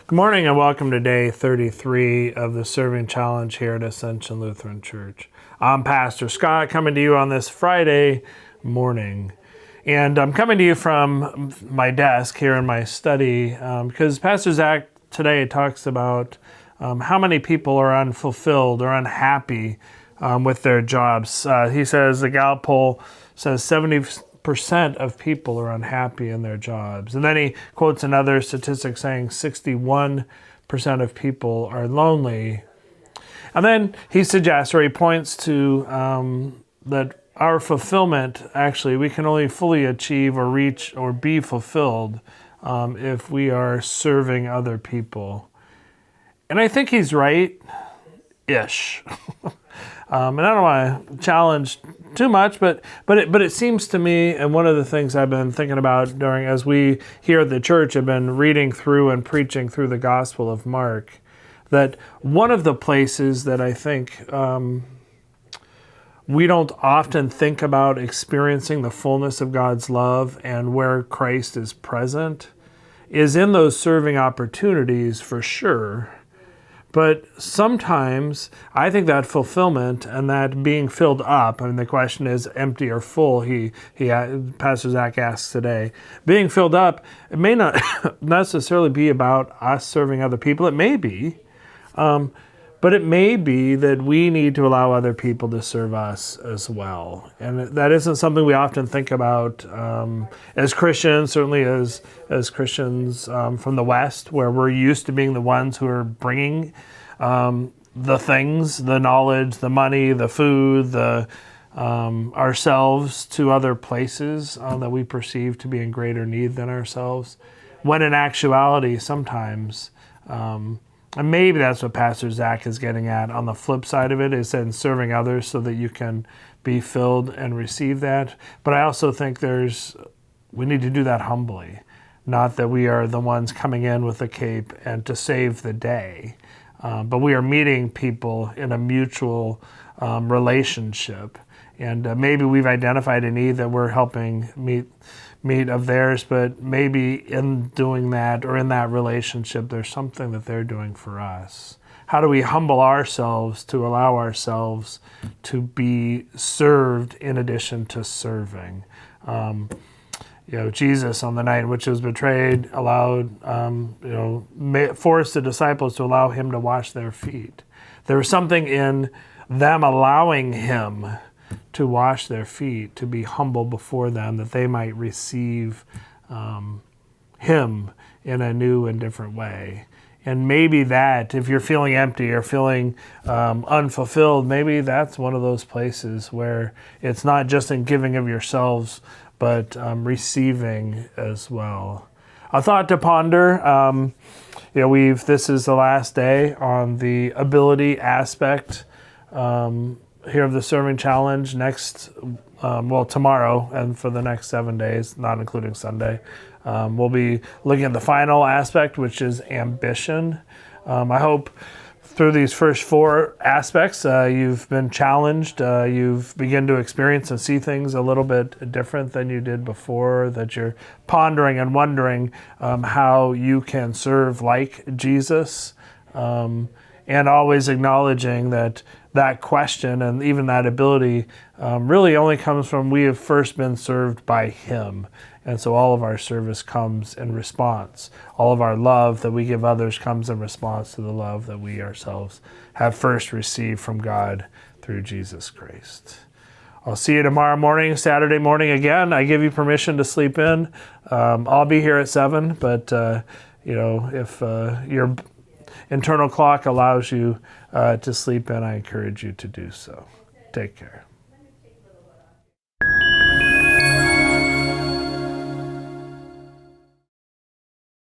Good morning and welcome to day 33 of the Serving Challenge here at Ascension Lutheran Church. I'm Pastor Scott coming to you on this Friday morning. And I'm coming to you from my desk here in my study because Pastor Zach today talks about how many people are unfulfilled or unhappy with their jobs. He says the Gallup poll says 70% of people are unhappy in their jobs. And then he quotes another statistic saying 61% of people are lonely. And then he suggests, or he points to that our fulfillment, actually, we can only fully achieve or reach or be fulfilled if we are serving other people. And I think he's right-ish. And I don't want to challenge too much, but it seems to me, and one of the things I've been thinking about as we here at the church have been reading through and preaching through the Gospel of Mark, that one of the places that I think we don't often think about experiencing the fullness of God's love and where Christ is present is in those serving opportunities for sure. But sometimes I think that fulfillment and that being filled up, I mean, the question is empty or full, Pastor Zach asks today. Being filled up, it may not necessarily be about us serving other people. It may be, but it may be that we need to allow other people to serve us as well. And that isn't something we often think about as Christians, certainly as Christians from the West, where we're used to being the ones who are bringing the things, the knowledge, the money, the food, ourselves to other places that we perceive to be in greater need than ourselves. When in actuality, sometimes... and maybe that's what Pastor Zach is getting at on the flip side of it, is in serving others so that you can be filled and receive that. But I also think we need to do that humbly, not that we are the ones coming in with a cape and to save the day, but we are meeting people in a mutual relationship. And maybe we've identified a need that we're helping meet of theirs, but maybe in doing that or in that relationship, there's something that they're doing for us. How do we humble ourselves to allow ourselves to be served in addition to serving? Jesus on the night in which he was betrayed forced the disciples to allow him to wash their feet. There was something in them allowing him to wash their feet, to be humble before them, that they might receive him in a new and different way. And maybe that, if you're feeling empty or feeling unfulfilled, maybe that's one of those places where it's not just in giving of yourselves, but receiving as well. A thought to ponder. This is the last day on the ability aspect here of the Serving Challenge. Tomorrow and for the next 7 days, not including Sunday, we'll be looking at the final aspect, which is ambition. I hope through these first 4 aspects, you've been challenged, you've begun to experience and see things a little bit different than you did before, that you're pondering and wondering how you can serve like Jesus, and always acknowledging that question and even that ability really only comes from we have first been served by him. And so all of our service comes in response. All of our love that we give others comes in response to the love that we ourselves have first received from God through Jesus Christ. I'll see you tomorrow morning, Saturday morning again. I give you permission to sleep in. I'll be here at 7, but if your internal clock allows you to sleep in, I encourage you to do so. Take care.